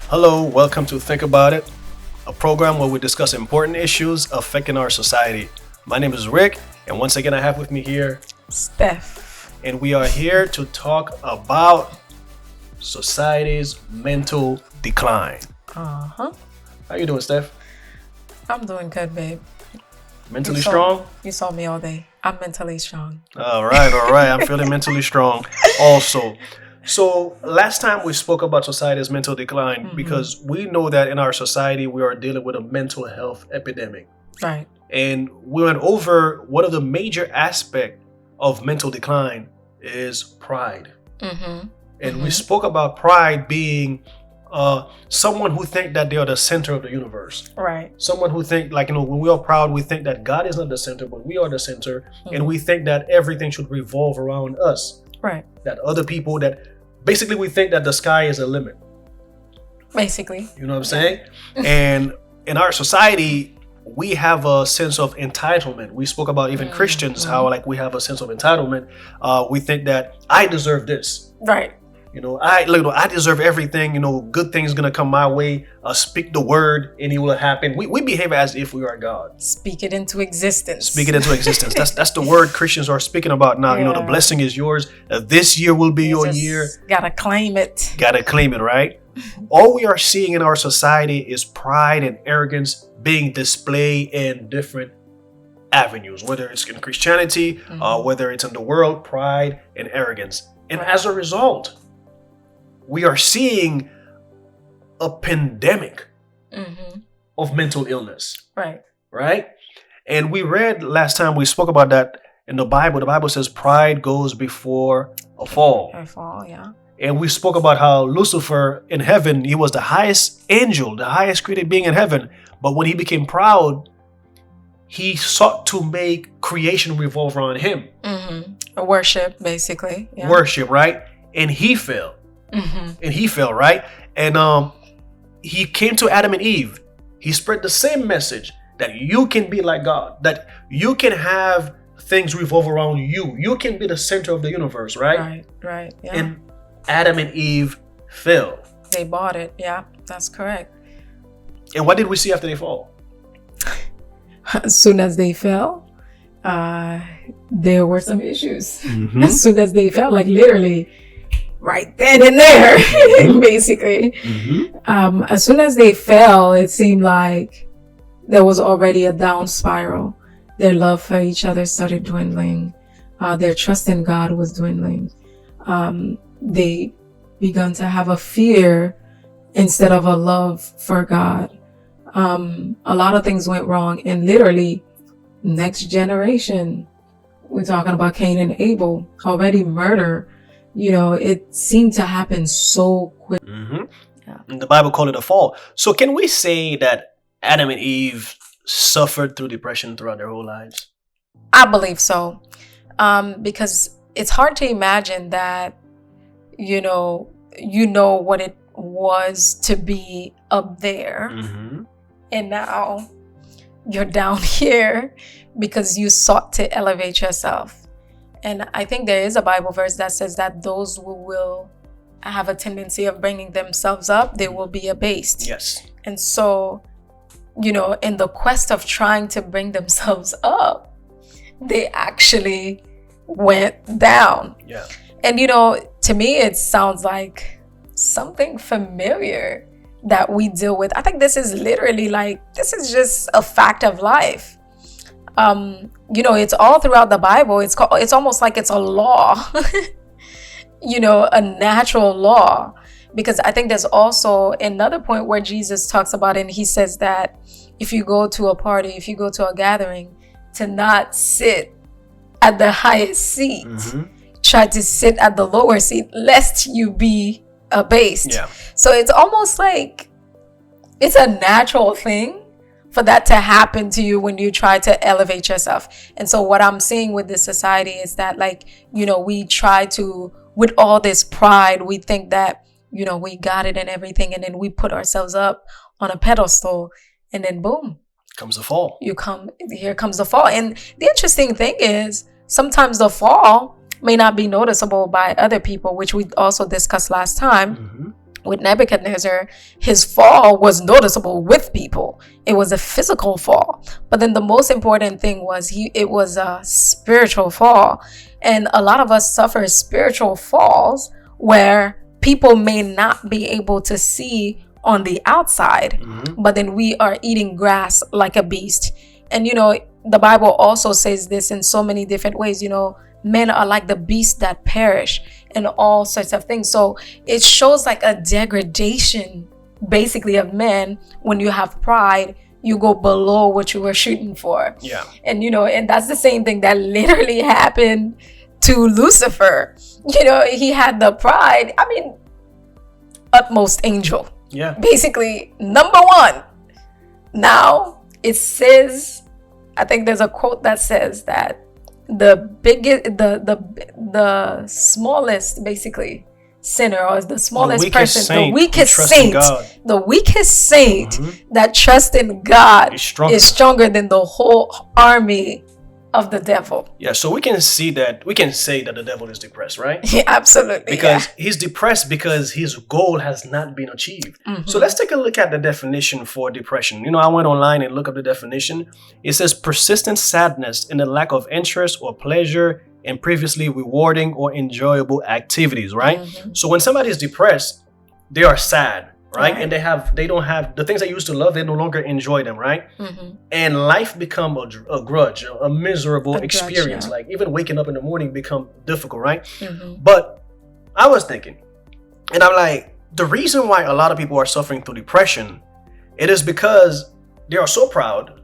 Hello, welcome to Think About It, a program where we discuss important issues affecting our society. My name is Rick, and once again, I have with me here Steph. and we are here to talk about society's mental decline. Uh-huh. How you doing, Steph? I'm doing good, babe. Mentally strong? You saw me all day. I'm mentally strong. All right. I'm feeling mentally strong also. So last time we spoke about society's mental decline because we know that in our society we are dealing with a mental health epidemic. Right. And we went over one of the major aspects of mental decline is pride. And we spoke about pride being someone who think that they are the center of the universe. Right. Someone who think when we are proud, we think that God is not the center, but we are the center. And we think that everything should revolve around us. Right. That other people basically we think that the sky is a limit. Basically. You know what I'm saying? And in our society, we have a sense of entitlement. We spoke about even Christians, how we have a sense of entitlement. We think that I deserve this. Right. I deserve everything. Good things gonna come my way. Speak the word, and it will happen. We behave as if we are God. Speak it into existence. Speak it into existence. That's the word Christians are speaking about now. Yeah. The blessing is yours. This year will be your year. Gotta claim it. Gotta claim it, right? All we are seeing in our society is pride and arrogance being displayed in different avenues, whether it's in Christianity, whether it's in the world, pride and arrogance. And as a result, we are seeing a pandemic of mental illness. Right? And we read last time we spoke about that in the Bible. The Bible says pride goes before a fall. A fall, yeah. And we spoke about how Lucifer in heaven, he was the highest angel, the highest created being in heaven. But when he became proud, he sought to make creation revolve around him. Worship, basically. Yeah. Worship, right? And he fell. And he fell, right? And he came to Adam and Eve. He spread the same message that you can be like God, that you can have things revolve around you. You can be the center of the universe, right? Right. Yeah. And Adam and Eve fell. They bought it. Yeah, that's correct. And what did we see after they fall? As soon as they fell, there were some issues. As soon as they fell, literally right then and there, basically. As soon as they fell, it seemed like there was already a down spiral. Their love for each other started dwindling. Their trust in God was dwindling. They begun to have a fear instead of a love for God. A lot of things went wrong, and literally next generation, we're talking about Cain and Abel, already murder. It seemed to happen so quick. Yeah. The Bible called it a fall. So can we say that Adam and Eve suffered through depression throughout their whole lives? I believe so. Because it's hard to imagine that, you know what it was to be up there. And now you're down here because you sought to elevate yourself. And I think there is a Bible verse that says that those who will have a tendency of bringing themselves up, they will be abased. Yes. And so, in the quest of trying to bring themselves up, they actually went down. Yeah. And, to me, it sounds like something familiar that we deal with. I think this is literally this is just a fact of life. It's all throughout the Bible. It's almost like it's a law, a natural law, because I think there's also another point where Jesus talks about it, and he says that if you go to a party, if you go to a gathering, to not sit at the highest seat, try to sit at the lower seat, lest you be abased. Yeah. So it's almost like it's a natural thing for that to happen to you when you try to elevate yourself. And so what I'm seeing with this society is that we try to, with all this pride, we think that, we got it and everything. And then we put ourselves up on a pedestal, and then boom. Comes the fall. Here comes the fall. And the interesting thing is sometimes the fall may not be noticeable by other people, which we also discussed last time. with Nebuchadnezzar, his fall was noticeable with people. It was a physical fall. But then the most important thing was it was a spiritual fall. And a lot of us suffer spiritual falls where people may not be able to see on the outside, but then we are eating grass like a beast. And the Bible also says this in so many different ways. Men are like the beasts that perish, and all sorts of things. So it shows like a degradation basically of men. When you have pride, you go below what you were shooting for. Yeah. And and that's the same thing that literally happened to Lucifer. He had the pride. I mean, utmost angel. Yeah. Basically, number one. Now it says, I think there's a quote that says that the smallest basically sinner, or the smallest person, the weakest saint that trusts in God is stronger than the whole army of the devil. Yeah, so we can say that the devil is depressed, right? Yeah, absolutely. Because he's depressed because his goal has not been achieved. So let's take a look at the definition for depression. I went online and looked up the definition. It says persistent sadness in the lack of interest or pleasure in previously rewarding or enjoyable activities, right? So when somebody is depressed, they are sad, right? And they don't have the things they used to love, they no longer enjoy them, right? And life become a grudge, a miserable experience. Like even waking up in the morning become difficult, right? But I was thinking, and I'm like, the reason why a lot of people are suffering through depression, it is because they are so proud.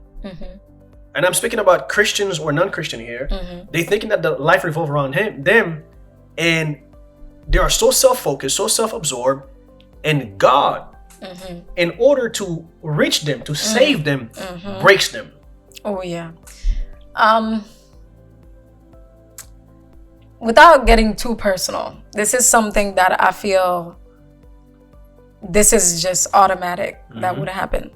And I'm speaking about Christians or non-Christian here. They thinking that the life revolves around them, and they are so self-focused, so self-absorbed. And God, in order to reach them, to save them, breaks them. Oh yeah. Without getting too personal, this is something that I feel this is just automatic that would happen.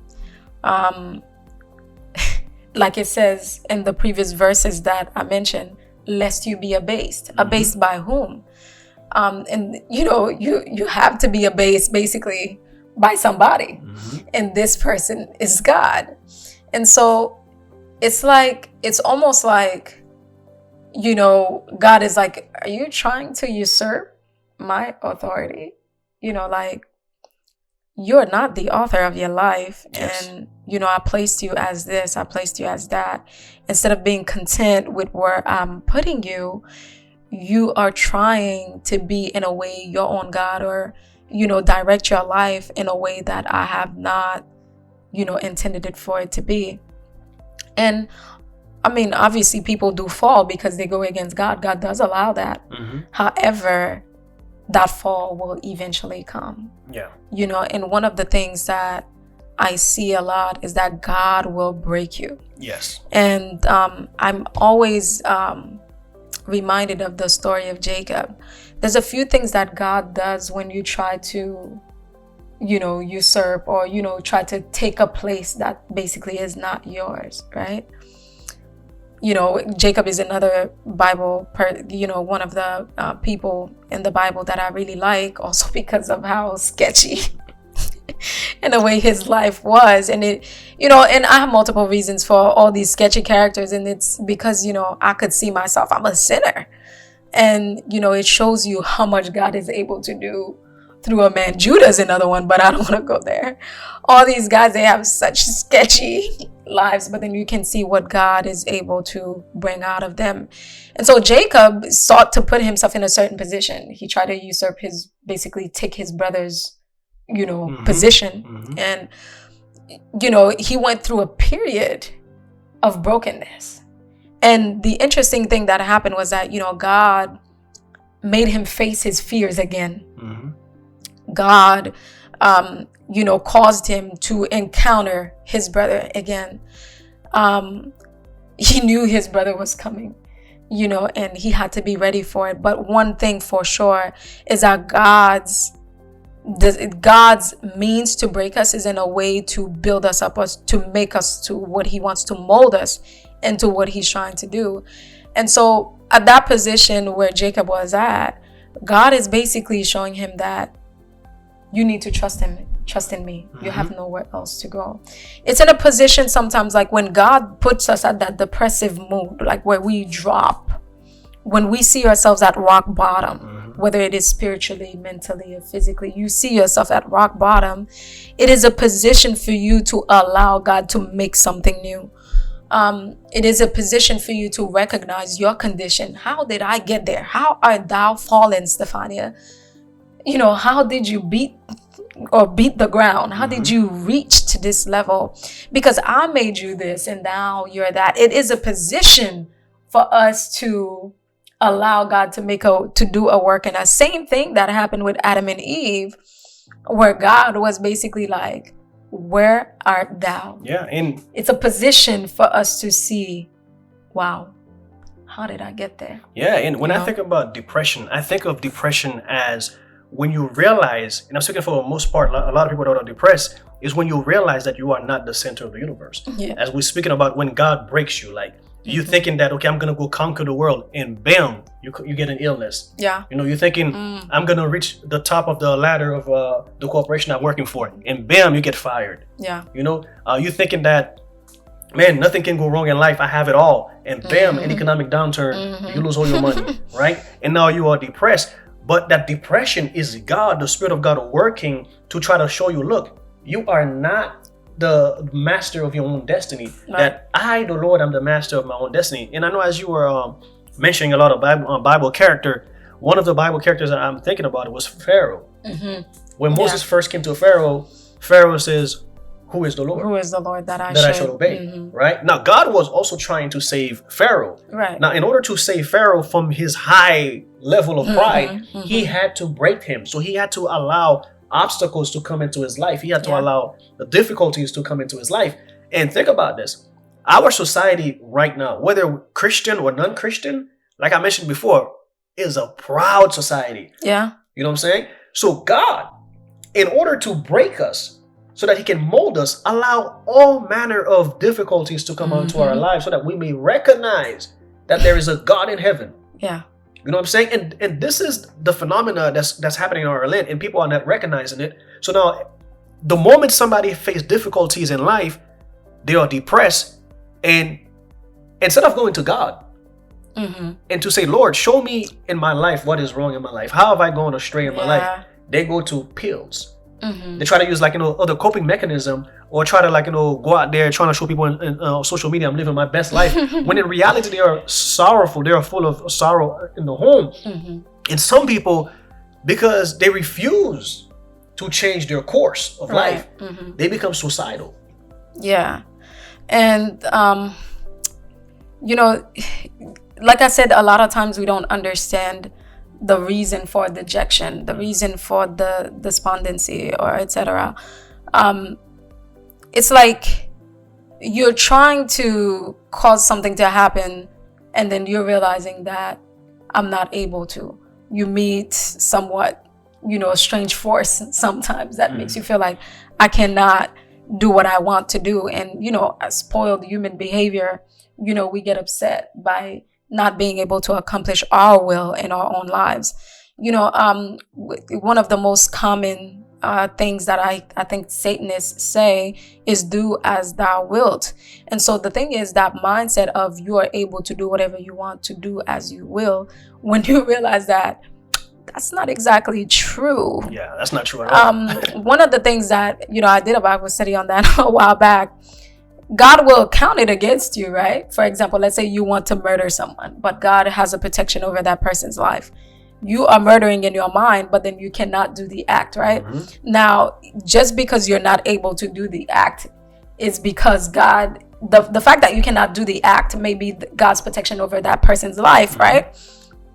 Like it says in the previous verses that I mentioned, lest you be abased. Abased by whom? And you have to be abased basically by somebody, and this person is God. And so it's almost like God is like, are you trying to usurp my authority? Like, you're not the author of your life. Yes. And I placed you as this, I placed you as that. Instead of being content with where I'm putting you, you are trying to be in a way your own God, or direct your life in a way that I have not intended it for it to be. And I mean, obviously people do fall because they go against God. God does allow that. However, that fall will eventually come. Yeah. And one of the things that I see a lot is that God will break you. Yes. And I'm always reminded of the story of Jacob. There's a few things that God does when you try to usurp or try to take a place that basically is not yours, right? Jacob is another Bible one of the people in the Bible that I really like, also because of how sketchy in the way his life was. And it and I have multiple reasons for all these sketchy characters, and it's because I could see myself, I'm a sinner. And it shows you how much God is able to do through a man. Judah is another one, but I don't want to go there. All these guys, they have such sketchy lives, but then you can see what God is able to bring out of them. And so Jacob sought to put himself in a certain position. He tried to usurp basically take his brother's position. And he went through a period of brokenness. And the interesting thing that happened was that God made him face his fears again. God caused him to encounter his brother again. He knew his brother was coming, and he had to be ready for it. But one thing for sure is that God's means to break us is in a way to build us up, to make us to what he wants, to mold us into what he's trying to do. And so at that position where Jacob was at, God is basically showing him that you need to trust in me. You have nowhere else to go. It's in a position sometimes like when God puts us at that depressive mood, like where we drop, when we see ourselves at rock bottom, whether it is spiritually, mentally, or physically, you see yourself at rock bottom. It is a position for you to allow God to make something new. It is a position for you to recognize your condition. How did I get there? How art thou fallen, Stephania? How did you beat the ground? How did you reach to this level? Because I made you this and now you're that. It is a position for us to allow God to do a work in us. Same thing that happened with Adam and Eve, where God was basically like, where art thou? Yeah, and it's a position for us to see, wow, how did I get there? Yeah, and when I think about depression, I think of depression as when you realize, and I'm speaking for the most part, a lot of people that are depressed, is when you realize that you are not the center of the universe. Yeah. As we're speaking about when God breaks you, like you thinking that, okay, I'm going to go conquer the world, and bam, you get an illness. Yeah. You're thinking, I'm going to reach the top of the ladder of the corporation I'm working for, and bam, you get fired. Yeah. You're thinking that, man, nothing can go wrong in life. I have it all. And bam, an economic downturn, you lose all your money, right? And now you are depressed. But that depression is God, the Spirit of God working to try to show you, look, you are not the master of your own destiny. Right. That I, the Lord, am the master of my own destiny. And I know as you were mentioning a lot of Bible character, one of the Bible characters that I'm thinking about was Pharaoh. When Moses first came to Pharaoh, Pharaoh says, who is the Lord? Who is the Lord that I should obey? Right? Now, God was also trying to save Pharaoh. Right. Now, in order to save Pharaoh from his high level of pride, he had to break him. So he had to allow obstacles to come into his life. He had to allow the difficulties to come into his life. And think about this. Our society right now, whether Christian or non-Christian, like I mentioned before, is a proud society. Yeah. You know what I'm saying? So God, in order to break us, so that he can mold us, allow all manner of difficulties to come onto our lives so that we may recognize that there is a God in heaven. Yeah. You know what I'm saying? And this is the phenomena that's happening in our land, and people are not recognizing it. So now, the moment somebody faces difficulties in life, they are depressed, and instead of going to God and to say, Lord, show me in my life what is wrong in my life. How have I gone astray in my life? They go to pills. They try to use other coping mechanism, or try to go out there trying to show people in social media I'm living my best life, when in reality they are sorrowful. They are full of sorrow in the home. And some people, because they refuse to change their course of life, they become suicidal. Yeah. And like I said, a lot of times we don't understand the reason for dejection, the reason for the despondency, or etc. It's like you're trying to cause something to happen, and then you're realizing that I'm not able to. You meet somewhat, a strange force sometimes that makes you feel like I cannot do what I want to do. And, as spoiled human behavior, we get upset by not being able to accomplish our will in our own lives. One of the most common things that I think Satanists say is do as thou wilt. And so the thing is, that mindset of you are able to do whatever you want to do as you will, when you realize that that's not exactly true. Yeah, that's not true at all. One of the things that, I did a Bible study on that a while back, God will count it against you, right? For example, let's say you want to murder someone, but God has a protection over that person's life. You are murdering in your mind, but then you cannot do the act, right? Now, just because you're not able to do the act is because God, the fact that you cannot do the act may be God's protection over that person's life, right?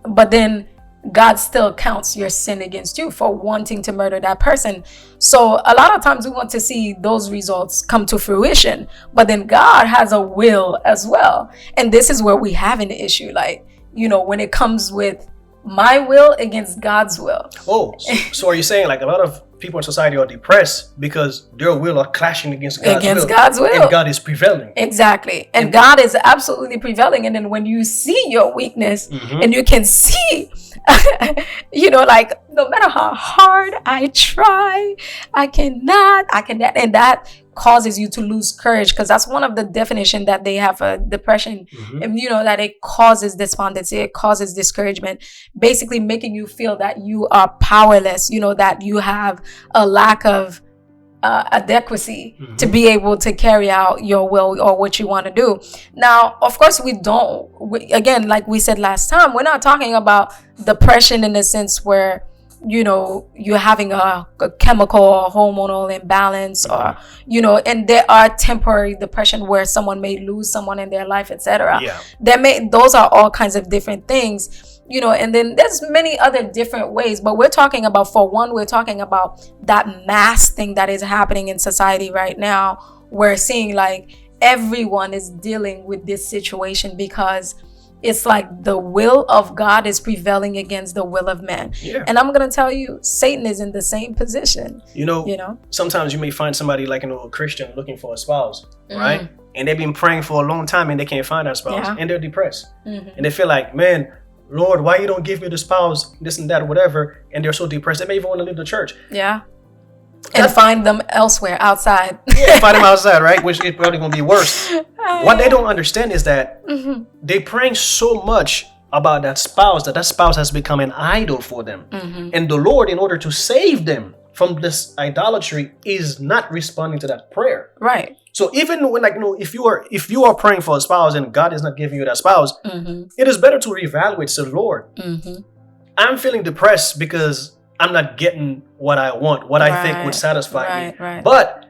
But then God still counts your sin against you for wanting to murder that person. So a lot of times we want to see those results come to fruition, but then God has a will as well. And this is where we have an issue, when it comes with my will against God's will. Oh, so are you saying a lot of people in society are depressed because their will are clashing against God's will. And God is prevailing. Exactly. And God is absolutely prevailing. And then when you see your weakness and you can see like no matter how hard I try, I cannot, and that causes you to lose courage, because that's one of the definition that they have for depression. And that it causes despondency, it causes discouragement, basically making you feel that you are powerless, that you have a lack of adequacy to be able to carry out your will or what you want to do. Now, of course, again, like we said last time, we're not talking about depression in the sense where you're having a chemical or hormonal imbalance, or and there are temporary depression where someone may lose someone in their life, etc. Those are all kinds of different things, and then there's many other different ways, but we're talking about that mass thing that is happening in society right now. We're seeing like everyone is dealing with this situation because it's like the will of God is prevailing against the will of man. And I'm going to tell you, Satan is in the same position. Sometimes you may find somebody like a Christian looking for a spouse, right? And they've been praying for a long time and they can't find that spouse, and they're depressed. And they feel like, man, Lord, why you don't give me the spouse, this and that, or whatever. And they're so depressed. They may even want to leave the church. And find them elsewhere outside. Find them outside, right? Which is probably going to be worse. What they don't understand is that they're praying so much about that spouse has become an idol for them. And the Lord, in order to save them from this idolatry, is not responding to that prayer. Right. So even when if you are praying for a spouse and God is not giving you that spouse, it is better to reevaluate. So Lord, I'm feeling depressed because I'm not getting what I want, what I think would satisfy me. But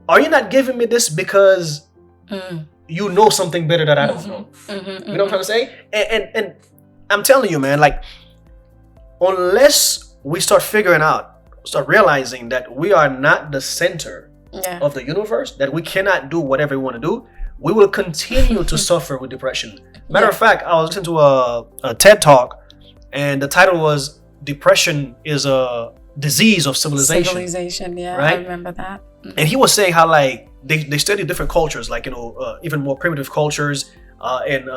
are you not giving me this because you know something better that I don't know? You know what I'm trying to say? And I'm telling you, man, like, unless we start realizing that we are not the center of the universe, that we cannot do whatever we want to do, we will continue to suffer with depression. Matter of fact, I was listening to a TED Talk, and the title was "Depression is a Disease of Civilization." Right? I remember that. And he was saying how like they study different cultures, like even more primitive cultures, and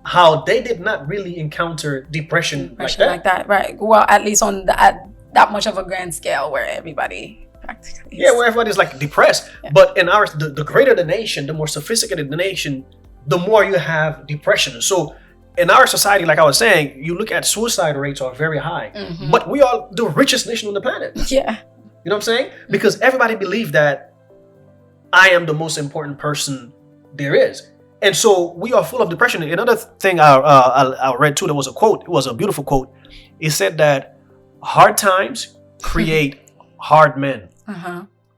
how they did not really encounter depression like that. Right? Well, at least on that much of a grand scale where everybody practically is. Where everybody's like depressed. But in ours, the greater the nation, the more sophisticated the nation, the more you have depression. So in our society, like I was saying, you look at suicide rates are very high, but we are the richest nation on the planet. You know what I'm saying? Because everybody believes that I am the most important person there is. And so we are full of depression. Another thing I read too, there was a quote. It was a beautiful quote. It said that hard times create hard men.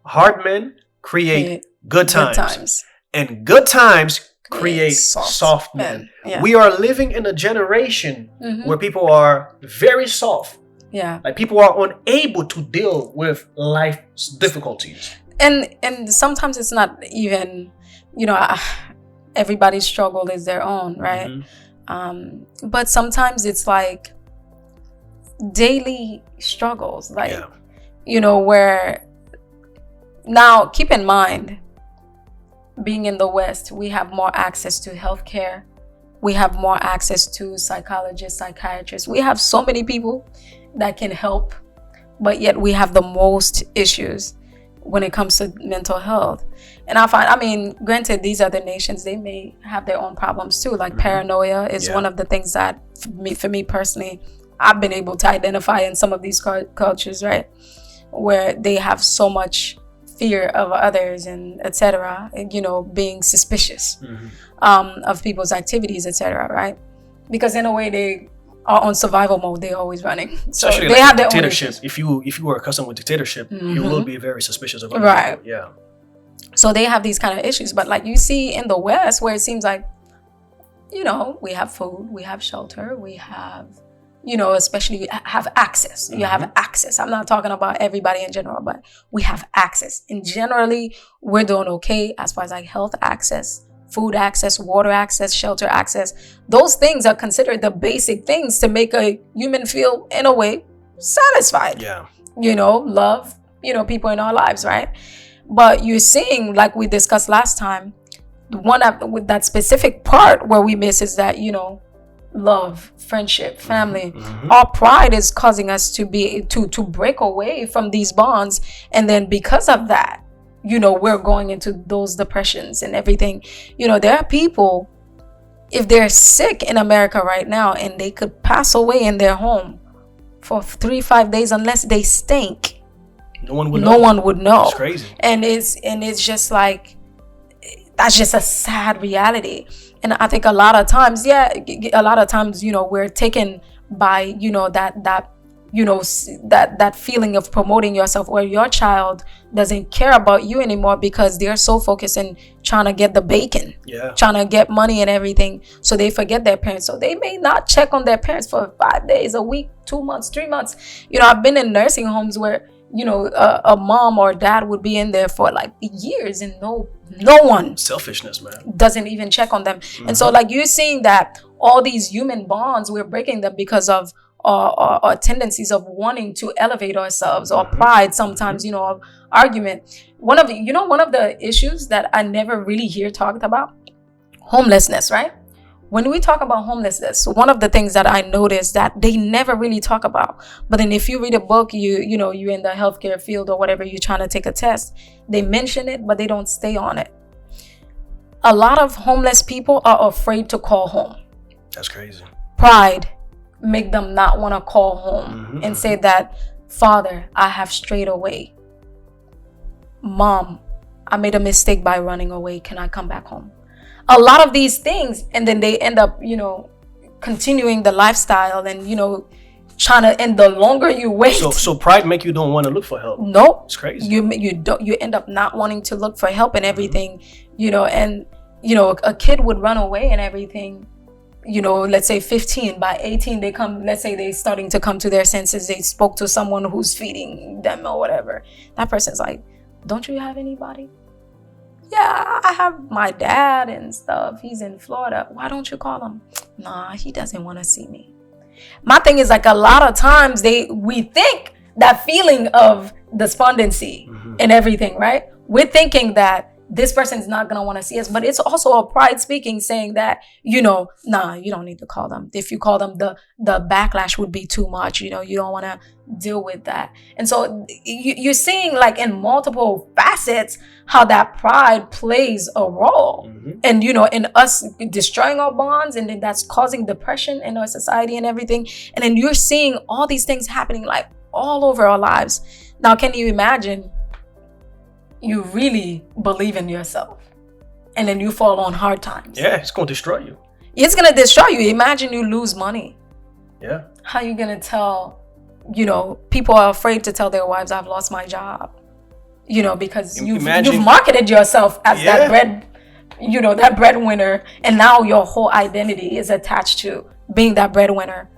Hard men create good times. And good times create soft men. We are living in a generation where people are very soft. Like people are unable to deal with life's difficulties. And sometimes it's not even, everybody's struggle is their own, right? But sometimes it's like daily struggles, like where, now keep in mind, being in the West, we have more access to healthcare, we have more access to psychologists, psychiatrists, we have so many people that can help, but yet we have the most issues when it comes to mental health. And I mean, granted, these other nations, they may have their own problems too, like paranoia is one of the things that for me personally, I've been able to identify in some of these cultures, right, where they have so much fear of others and etc., being suspicious of people's activities, etc., right? Because in a way they are on survival mode, they're always running. So especially they like have their dictatorship. own if you are accustomed with dictatorship, you will be very suspicious of other right people. So they have these kind of issues. But like you see in the West, where it seems like, we have food, we have shelter, we have, especially have access. You have access. I'm not talking about everybody in general, but we have access. And generally, we're doing okay as far as like health access, food access, water access, shelter access. Those things are considered the basic things to make a human feel, in a way, satisfied. Love, people in our lives, right? But you're seeing, like we discussed last time, with that specific part where we miss is that, love, friendship, family. Our pride is causing us to break away from these bonds, and then because of that, we're going into those depressions and everything. There are people, if they're sick in America right now and they could pass away in their home for 3-5 days, unless they stink, no one would know. It's crazy. And it's just like, that's just a sad reality. And I think a lot of times, we're taken by, that feeling of promoting yourself, where your child doesn't care about you anymore because they're so focused in trying to get the bacon, trying to get money and everything. So they forget their parents. So they may not check on their parents for 5 days, a week, 2 months, 3 months. I've been in nursing homes where, a mom or dad would be in there for like years and no one, selfishness, man, doesn't even check on them. And so like you're seeing that all these human bonds, we're breaking them because of our tendencies of wanting to elevate ourselves, or pride sometimes, of argument. One of the issues that I never really hear talked about, homelessness, right? When we talk about homelessness, one of the things that I noticed that they never really talk about, but then if you read a book, you're in the healthcare field or whatever, you're trying to take a test, they mention it, but they don't stay on it. A lot of homeless people are afraid to call home. That's crazy. Pride make them not want to call home and say that, Father, I have strayed away. Mom, I made a mistake by running away. Can I come back home? A lot of these things, and then they end up, continuing the lifestyle and, trying to, and the longer you wait. So pride make you don't want to look for help. Nope. It's crazy. You end up not wanting to look for help and everything, and, a kid would run away and everything, let's say 15, by 18, they come, let's say they starting to come to their senses. They spoke to someone who's feeding them or whatever. That person's like, don't you have anybody? Yeah, I have my dad and stuff. He's in Florida. Why don't you call him? Nah, he doesn't want to see me. My thing is, like, a lot of times we think that feeling of despondency and everything, right? We're thinking that this person's not going to want to see us, but it's also a pride speaking, saying that, nah, you don't need to call them. If you call them, the backlash would be too much. You don't want to deal with that. And so you're seeing, like, in multiple facets, how that pride plays a role. And, in us destroying our bonds, and then that's causing depression in our society and everything. And then you're seeing all these things happening, like, all over our lives. Now, can you imagine you really believe in yourself and then you fall on hard times? Yeah, it's going to destroy you. It's going to destroy you. Imagine you lose money. Yeah. How you going to tell, people are afraid to tell their wives, I've lost my job, because you've marketed yourself as that breadwinner, and now your whole identity is attached to being that breadwinner.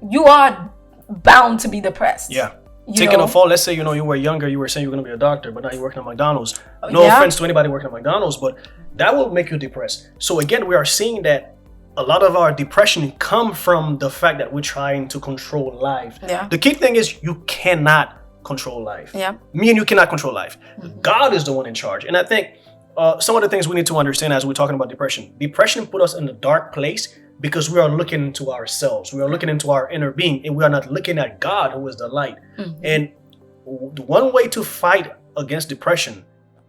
You are bound to be depressed. Yeah. Taking a fall, let's say, you were younger, you were saying you were going to be a doctor, but now you're working at McDonald's. No offense to anybody working at McDonald's, but that will make you depressed. So again, we are seeing that a lot of our depression come from the fact that we're trying to control life. Yeah. The key thing is you cannot control life. Yeah. Me and you cannot control life. God is the one in charge. And I think some of the things we need to understand as we're talking about depression put us in a dark place because we are looking into ourselves. We are looking into our inner being, and we are not looking at God, who is the light. And one way to fight against depression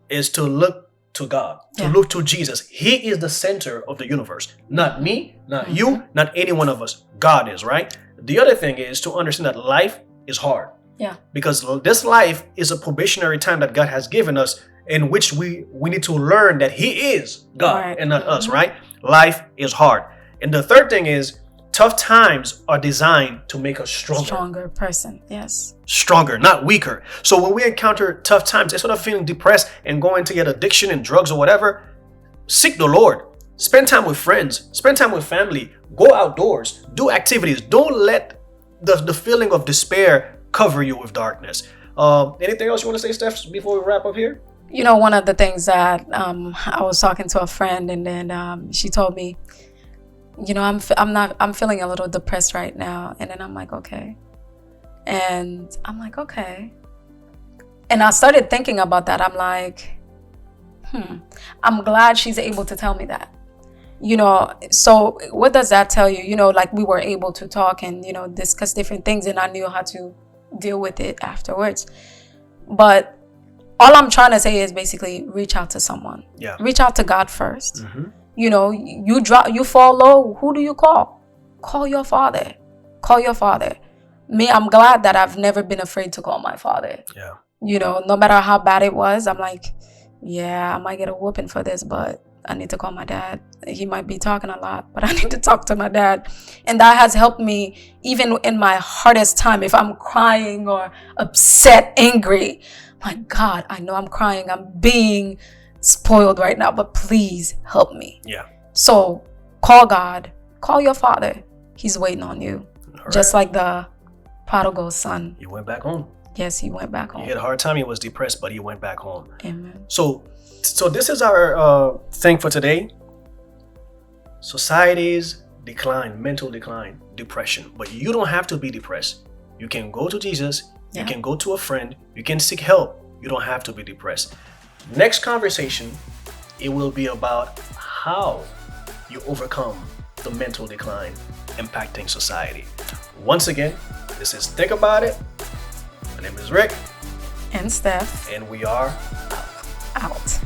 is to look to God, to look to Jesus. He is the center of the universe. Not me, not you, not any one of us. God is, right? The other thing is to understand that life is hard. Yeah. Because this life is a probationary time that God has given us, in which we need to learn that He is God and not us, right? Life is hard. And the third thing is, tough times are designed to make us stronger. Stronger person, yes. Stronger, not weaker. So when we encounter tough times, instead of feeling depressed and going to get addiction and drugs or whatever, seek the Lord. Spend time with friends. Spend time with family. Go outdoors. Do activities. Don't let the feeling of despair cover you with darkness. Anything else you want to say, Steph, before we wrap up here? One of the things that I was talking to a friend, and then she told me, I'm feeling a little depressed right now. And then I'm like, okay. And I'm like, okay. And I started thinking about that. I'm like, I'm glad she's able to tell me that. You know, so what does that tell you? You know, like we were able to talk and, you know, discuss different things, and I knew how to deal with it afterwards. But all I'm trying to say is basically reach out to someone. Yeah. Reach out to God first. You know, you fall low. Who do you call? Call your father. Call your father. Me, I'm glad that I've never been afraid to call my father. Yeah. You know, no matter how bad it was, I'm like, yeah, I might get a whooping for this, but I need to call my dad. He might be talking a lot, but I need to talk to my dad. And that has helped me even in my hardest time. If I'm crying or upset, angry, my God, I know I'm crying. I'm being spoiled right now, but please help me. Yeah. So call God, call your father. He's waiting on you. All Just right. like the prodigal son. He went back home. Yes, he went back home. He had a hard time. He was depressed, but he went back home. Amen. So this is our thing for today. Society's decline, mental decline, depression. But you don't have to be depressed. You can go to Jesus. Yeah. You can go to a friend. You can seek help. You don't have to be depressed. Next conversation, it will be about how you overcome the mental decline impacting society. Once again, this is Think About It. My name is Rick. And Steph. And we are Out.